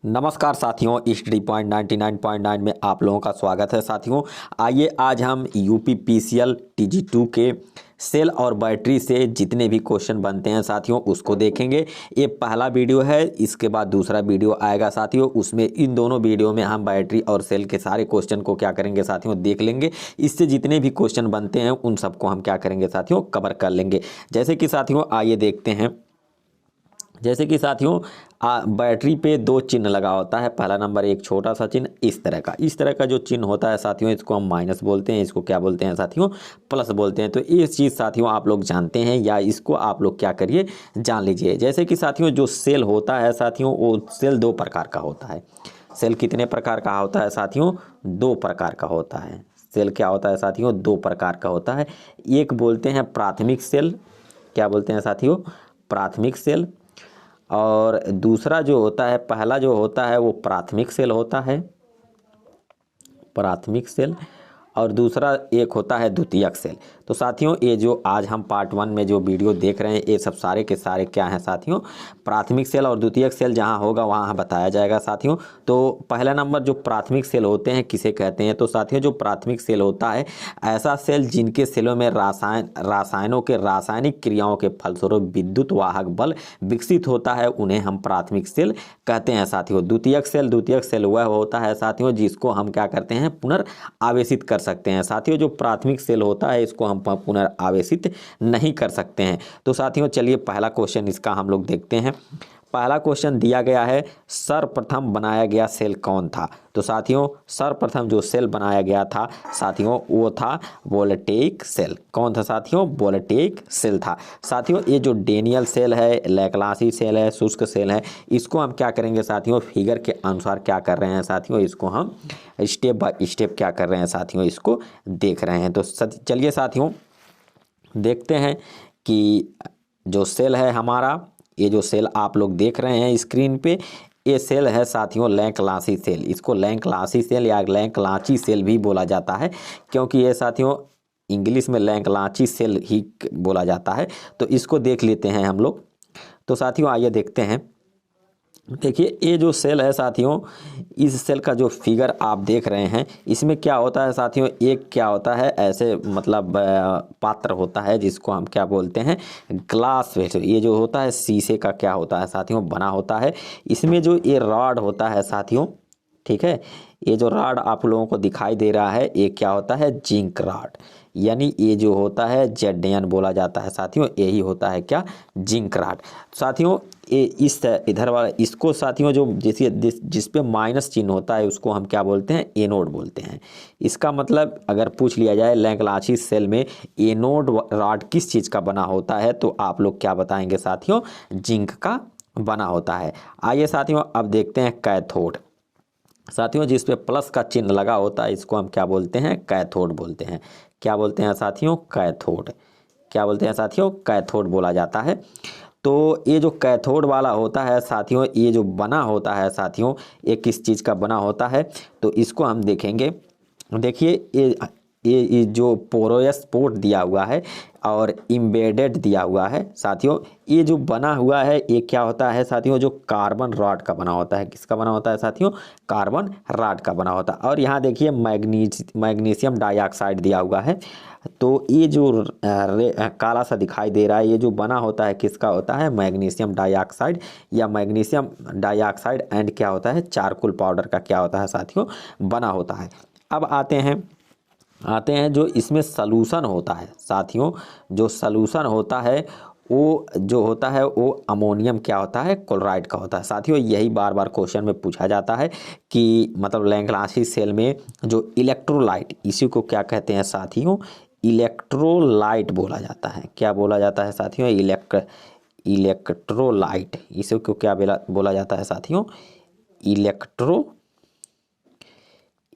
नमस्कार साथियों, study point 99.9 में आप लोगों का स्वागत है। साथियों आइए आज हम यूपीपीसीएल TG2 के सेल और बैटरी से जितने भी क्वेश्चन बनते हैं साथियों उसको देखेंगे। ये पहला वीडियो है, इसके बाद दूसरा वीडियो आएगा साथियों। उसमें इन दोनों वीडियो में हम बैटरी और सेल के सारे क्वेश्चन को क्या करेंगे साथियों देख लेंगे। इससे जितने भी क्वेश्चन बनते हैं उन सबको हम क्या करेंगे साथियों कवर कर लेंगे। जैसे कि साथियों आइए देखते हैं। जैसे कि साथियों बैटरी पे दो चिन्ह लगा होता है। पहला नंबर एक छोटा सा चिन्ह इस तरह का जो चिन्ह होता है साथियों इसको हम माइनस बोलते हैं। इसको क्या बोलते हैं साथियों? प्लस बोलते हैं। तो ये चीज़ साथियों आप लोग जानते हैं या इसको आप लोग क्या करिए जान लीजिए। जैसे कि साथियों जो सेल होता है साथियों वो सेल दो प्रकार का होता है। सेल कितने प्रकार का होता है साथियों? दो प्रकार का होता है। सेल क्या होता है साथियों? दो प्रकार का होता है। एक बोलते हैं प्राथमिक सेल। क्या बोलते हैं साथियों? प्राथमिक सेल। और दूसरा जो होता है, पहला जो होता है वो प्राथमिक सेल होता है, प्राथमिक सेल। और दूसरा एक होता है द्वितीयक सेल। तो साथियों ये जो आज हम पार्ट 1 में जो वीडियो देख रहे हैं ये सब सारे के सारे क्या हैं साथियों? प्राथमिक सेल और द्वितीयक सेल जहां होगा वहां बताया जाएगा साथियों। तो पहला नंबर जो प्राथमिक सेल होते हैं किसे कहते हैं? तो साथियों जो प्राथमिक सेल होता है ऐसा सेल जिनके सेलों में रसायनों के रासायनिक क्रियाओं के फलस्वरूप विद्युत वाहक बल विकसित होता है, उन्हें हम प्राथमिक सेल कहते हैं साथियों। द्वितीयक सेल वह होता है साथियों जिसको हम क्या करते हैं पुनर्आवेशित कर सकते हैं साथियों। जो प्राथमिक सेल होता है इसको हम पुनर्आवेशित नहीं कर सकते हैं। तो साथियों चलिए पहला क्वेश्चन इसका हम लोग देखते हैं। पहला क्वेश्चन दिया गया है सर्वप्रथम बनाया गया सेल कौन था? तो साथियों सर्वप्रथम जो सेल बनाया गया था साथियों वो था वोल्टेइक सेल। कौन था साथियों? वोल्टेइक सेल था साथियों। ये जो डेनियल सेल है, लैप्लासी सेल है, शुष्क सेल है, इसको हम क्या करेंगे साथियों फिगर के अनुसार क्या कर रहे हैं साथियों इसको हम स्टेप बाय स्टेप क्या कर रहे हैं साथियों इसको देख रहे हैं। तो चलिए साथियों देखते हैं कि जो सेल है हमारा, ये जो सेल आप लोग देख रहे हैं स्क्रीन पे, ये सेल है साथियों लैंक्लासी सेल। इसको लैंक्लासी सेल या लैंक्लाची सेल भी बोला जाता है क्योंकि ये साथियों इंग्लिश में लैंक्लाची सेल ही बोला जाता है। तो इसको देख लेते हैं हम लोग। तो साथियों आइए देखते हैं। देखिए ये जो सेल है साथियों, इस सेल का जो फिगर आप देख रहे हैं इसमें क्या होता है साथियों, एक क्या होता है ऐसे मतलब पात्र होता है जिसको हम क्या बोलते हैं ग्लास वेसल। ये जो होता है शीशे का क्या होता है साथियों बना होता है। इसमें जो ये रॉड होता है साथियों, ठीक है, ये जो रॉड आप लोगों को दिखाई दे रहा है ये क्या होता है जिंक रॉड, यानी ये जो होता है जेडन बोला जाता है साथियों। यही होता है क्या जिंक रॉड साथियों। ये इस इधर वाला इसको साथियों जो जिस पे माइनस चिन्ह होता है उसको हम क्या बोलते हैं एनोड बोलते हैं। इसका मतलब अगर पूछ लिया जाए लैंक्लाची सेल में एनोड रॉड किस चीज़ का बना होता है तो आप लोग क्या बताएंगे साथियों जिंक का बना होता है। आइए साथियों अब देखते हैं कैथोड। साथियों जिस पे प्लस का चिन्ह लगा होता है इसको हम क्या बोलते हैं कैथोड बोलते हैं। क्या बोलते हैं साथियों? कैथोड। क्या बोलते हैं साथियों? कैथोड बोला जाता है। तो ये जो कैथोड वाला होता है साथियों, ये जो बना होता है साथियों, ये किस चीज़ का बना होता है तो इसको हम देखेंगे। देखिए ये जो पोरोयस पोर्ट दिया हुआ है और इम्बेडेड दिया हुआ है साथियों, ये जो बना हुआ है ये क्या होता है साथियों जो कार्बन रॉड का बना होता है। किसका बना होता है साथियों? कार्बन रॉड का बना होता है। और यहाँ देखिए मैग्नीशियम डाइऑक्साइड दिया हुआ है। तो ये जो काला सा दिखाई दे रहा है ये जो बना होता है किसका होता है? मैग्नीशियम डाइऑक्साइड या मैग्नीशियम डाइऑक्साइड एंड क्या होता है चारकोल पाउडर का क्या होता है साथियों बना होता है। अब आते हैं जो इसमें सलूशन होता है साथियों। जो सलूशन होता है वो जो होता है वो अमोनियम क्या होता है क्लोराइड का होता है साथियों। यही बार बार क्वेश्चन में पूछा जाता है कि मतलब लैंक्लासी सेल में जो इलेक्ट्रोलाइट, इसी को क्या कहते हैं साथियों? इलेक्ट्रोलाइट बोला जाता है। क्या बोला जाता है साथियों? इलेक्ट्रोलाइट। इसी को क्या बोला जाता है साथियों?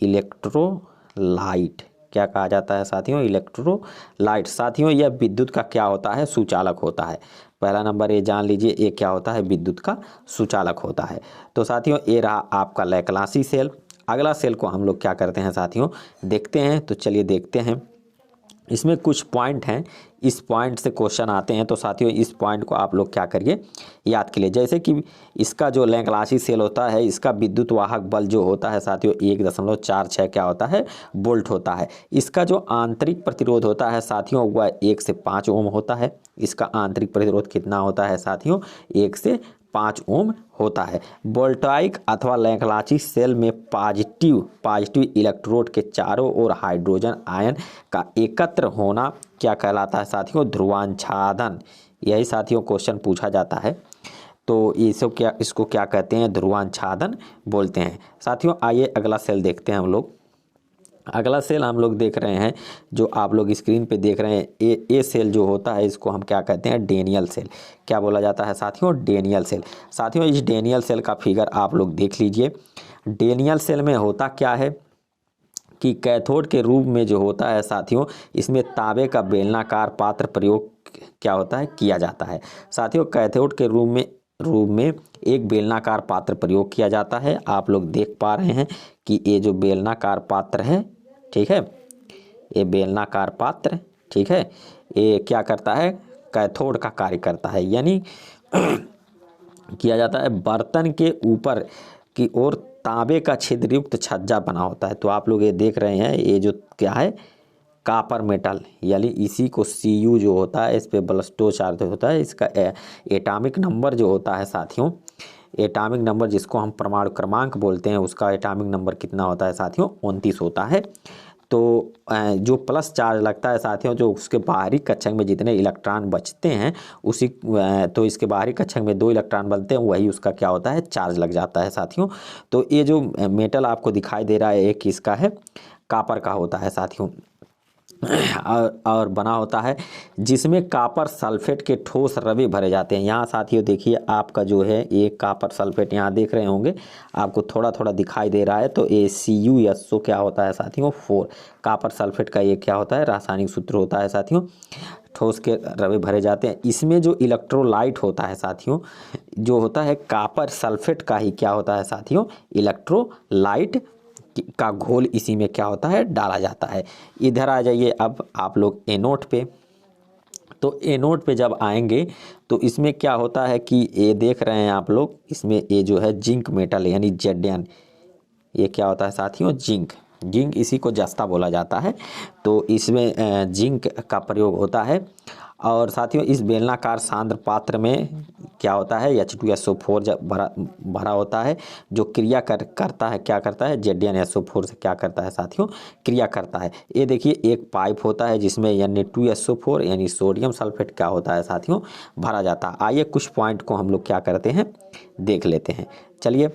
इलेक्ट्रोलाइट। क्या कहा जाता है साथियों? इलेक्ट्रोलाइट। साथियों यह विद्युत का क्या होता है? सुचालक होता है। पहला नंबर ये जान लीजिए, ये क्या होता है? विद्युत का सुचालक होता है। तो साथियों ये रहा आपका लैंक्लासी सेल। अगला सेल को हम लोग क्या करते हैं साथियों देखते हैं। तो चलिए देखते हैं। इसमें कुछ पॉइंट हैं, इस पॉइंट से क्वेश्चन आते हैं, तो साथियों इस पॉइंट को आप लोग क्या करिए, याद के लिए। जैसे कि इसका जो लैग्रांज सेल होता है, इसका विद्युत वाहक बल जो होता है साथियों 1.46 क्या होता है, वोल्ट होता है। इसका जो आंतरिक प्रतिरोध होता है साथियों वह 1 से 5 ओम होता है। इसका आंतरिक प्रतिरोध कितना होता है साथियों, 1 से 5 ओम होता है। वोल्टाइक अथवा लैग्रांज सेल में पॉजिटिव इलेक्ट्रोड के चारों ओर हाइड्रोजन आयन का एकत्र होना क्या कहलाता है साथियों, ध्रुवांछादन। यही साथियों क्वेश्चन पूछा जाता है, तो इसको क्या कहते हैं, ध्रुवांछादन बोलते हैं। साथियों आइए अगला सेल देखते हैं हम लोग। अगला सेल हम लोग देख रहे हैं, जो आप लोग स्क्रीन पे देख रहे हैं, ए सेल जो होता है इसको हम क्या कहते हैं, डेनियल सेल। क्या बोला जाता है साथियों, डेनियल सेल। साथियों इस डेनियल सेल का फिगर आप लोग देख लीजिए। डेनियल सेल में होता क्या है कि कैथोड के रूप में जो होता है साथियों, इसमें तांबे का बेलनाकार पात्र प्रयोग क्या होता है, किया जाता है। साथियों कैथोड के रूप में एक बेलनाकार पात्र प्रयोग किया जाता है। आप लोग देख पा रहे हैं कि ये जो बेलनाकार पात्र है, ठीक है, ये बेलनाकार पात्र, ठीक है, ये क्या करता है, कैथोड का कार्य करता है। यानी किया जाता है, बर्तन के ऊपर की ओर तांबे का छिद्रयुक्त छज्जा बना होता है। तो आप लोग ये देख रहे हैं, ये जो क्या है, कापर मेटल, यानी इसी को Cu जो होता है, इस पे बलस्टो चार्ज होता है। इसका एटॉमिक नंबर जो होता है साथियों, एटॉमिक नंबर जिसको हम परमाणु क्रमांक बोलते हैं, उसका एटॉमिक नंबर कितना होता है साथियों, 29 होता है। तो जो प्लस चार्ज लगता है साथियों, जो उसके बाहरी कक्षक में जितने इलेक्ट्रॉन बचते हैं उसी, तो इसके बाहरी कक्षक में 2 इलेक्ट्रॉन बनते हैं, वही उसका क्या होता है, चार्ज लग जाता है साथियों। तो ये जो मेटल आपको दिखाई दे रहा है, एक किसका है, कापर का होता है साथियों। और बना होता है जिसमें कापर सल्फेट के ठोस रवे भरे जाते हैं। यहाँ साथियों देखिए आपका जो है एक कापर सल्फेट यहाँ देख रहे होंगे, आपको थोड़ा थोड़ा दिखाई दे रहा है। तो ACuSO क्या होता है साथियों, 4 कापर सल्फेट का ये क्या होता है, रासायनिक सूत्र होता है साथियों। ठोस के रवे भरे जाते हैं। इसमें जो इलेक्ट्रोलाइट होता है साथियों, जो होता है कापर सल्फेट का ही क्या होता है साथियों, इलेक्ट्रोलाइट का घोल इसी में क्या होता है, डाला जाता है। इधर आ जाइए अब आप लोग एनोड पे। तो एनोड पे जब आएंगे तो इसमें क्या होता है कि ये देख रहे हैं आप लोग, इसमें ये जो है जिंक मेटल यानी Zn, ये क्या होता है साथियों, जिंक इसी को जस्ता बोला जाता है। तो इसमें जिंक का प्रयोग होता है। और साथियों इस बेलनाकार सांद्र पात्र में क्या होता है, H2SO4 जब भरा होता है, जो क्रिया करता है, क्या करता है, ZnSO4 से क्या करता है साथियों, क्रिया करता है। ये देखिए एक पाइप होता है जिसमें Na2SO4 यानी सोडियम सल्फेट क्या होता है साथियों, भरा जाता है। आइए कुछ पॉइंट को हम लोग क्या करते हैं, देख लेते हैं। चलिए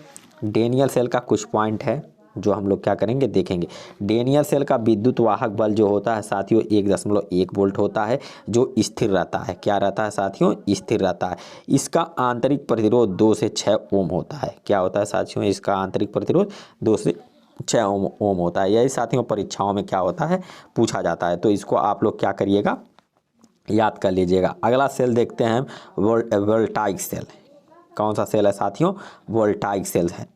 डेनियल सेल का कुछ पॉइंट है जो हम लोग क्या करेंगे, देखेंगे। डेनियल सेल का विद्युत वाहक बल जो होता है साथियों 1.1 वोल्ट होता है, जो स्थिर रहता है। क्या रहता है साथियों, स्थिर रहता है। इसका आंतरिक प्रतिरोध 2 से 6 ओम होता है। क्या होता है साथियों, इसका आंतरिक प्रतिरोध 2 से 6 ओम होता है। यही साथियों परीक्षाओं में क्या होता है, पूछा जाता है। तो इसको आप लोग क्या करिएगा, याद कर लीजिएगा। अगला सेल देखते हैं, वोल्टाइक सेल। कौन सा सेल है साथियों, वोल्टाइक सेल है।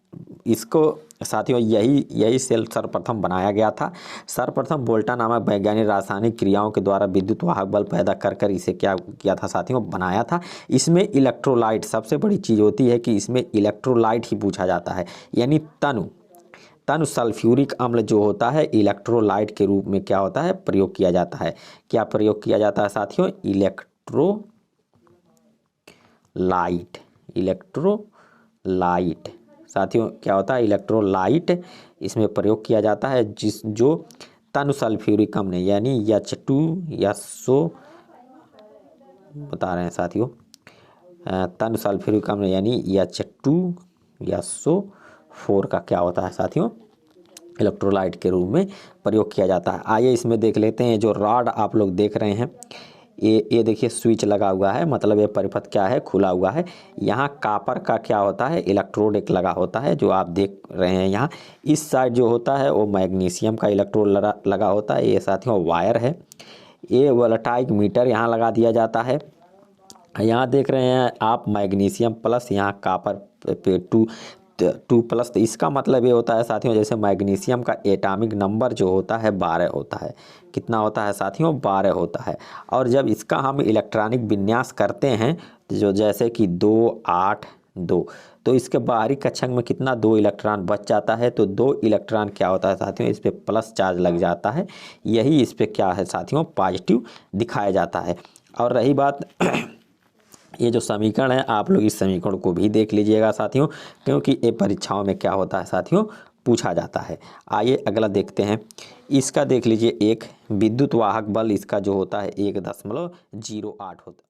इसको साथियों यही सेल सर्वप्रथम बनाया गया था। सर्वप्रथम वोल्टा नामक वैज्ञानिक रासायनिक क्रियाओं के द्वारा विद्युत वाहक बल पैदा कर इसे क्या किया था साथियों, बनाया था। इसमें इलेक्ट्रोलाइट सबसे बड़ी चीज़ होती है कि इसमें इलेक्ट्रोलाइट ही पूछा जाता है। यानी तनु सल्फ्यूरिक अम्ल जो होता है इलेक्ट्रोलाइट के रूप में क्या होता है, प्रयोग किया जाता है। क्या प्रयोग किया जाता है साथियों, इलेक्ट्रोलाइट साथियों क्या होता है, इलेक्ट्रोलाइट इसमें प्रयोग किया जाता है, जो तनु सल्फ्यूरिक अम्ल यानी H2SO बता रहे हैं साथियों, तनु सल्फ्यूरिक अम्ल यानी H2SO4 का क्या होता है साथियों, इलेक्ट्रोलाइट के रूप में प्रयोग किया जाता है। आइए इसमें देख लेते हैं। जो रॉड आप लोग देख रहे हैं, ये देखिए स्विच लगा हुआ है, मतलब ये परिपथ क्या है, खुला हुआ है। यहाँ कापर का क्या होता है, इलेक्ट्रोड एक लगा होता है, जो आप देख रहे हैं यहाँ। इस साइड जो होता है वो मैग्नीशियम का इलेक्ट्रोड लगा होता है। ये साथियों वायर है। ये वोल्टाइक मीटर यहाँ लगा दिया जाता है। यहाँ देख रहे हैं आप मैग्नीशियम प्लस यहाँ कापर पे 2 प्लस, तो इसका मतलब ये होता है साथियों, जैसे मैग्नीशियम का एटॉमिक नंबर जो होता है 12 होता है। कितना होता है साथियों? 12 होता है। और जब इसका हम इलेक्ट्रॉनिक विन्यास करते हैं, जो जैसे कि 2 8 2, तो इसके बाहरी कक्षक में कितना 2 इलेक्ट्रॉन बच जाता है। तो 2 इलेक्ट्रॉन क्या होता है साथियों? इस पे प्लस चार्ज लग जाता है। यही इस पे क्या है साथियों? पॉजिटिव दिखाया जाता है। और रही बात ये जो समीकरण है, आप लोग इस समीकरण को भी देख लीजिएगा साथियों, क्योंकि ये परीक्षाओं में क्या होता है साथियों? पूछा जाता है। आइए अगला देखते हैं। इसका देख लीजिए, एक विद्युत वाहक बल इसका जो होता है 1.08 होता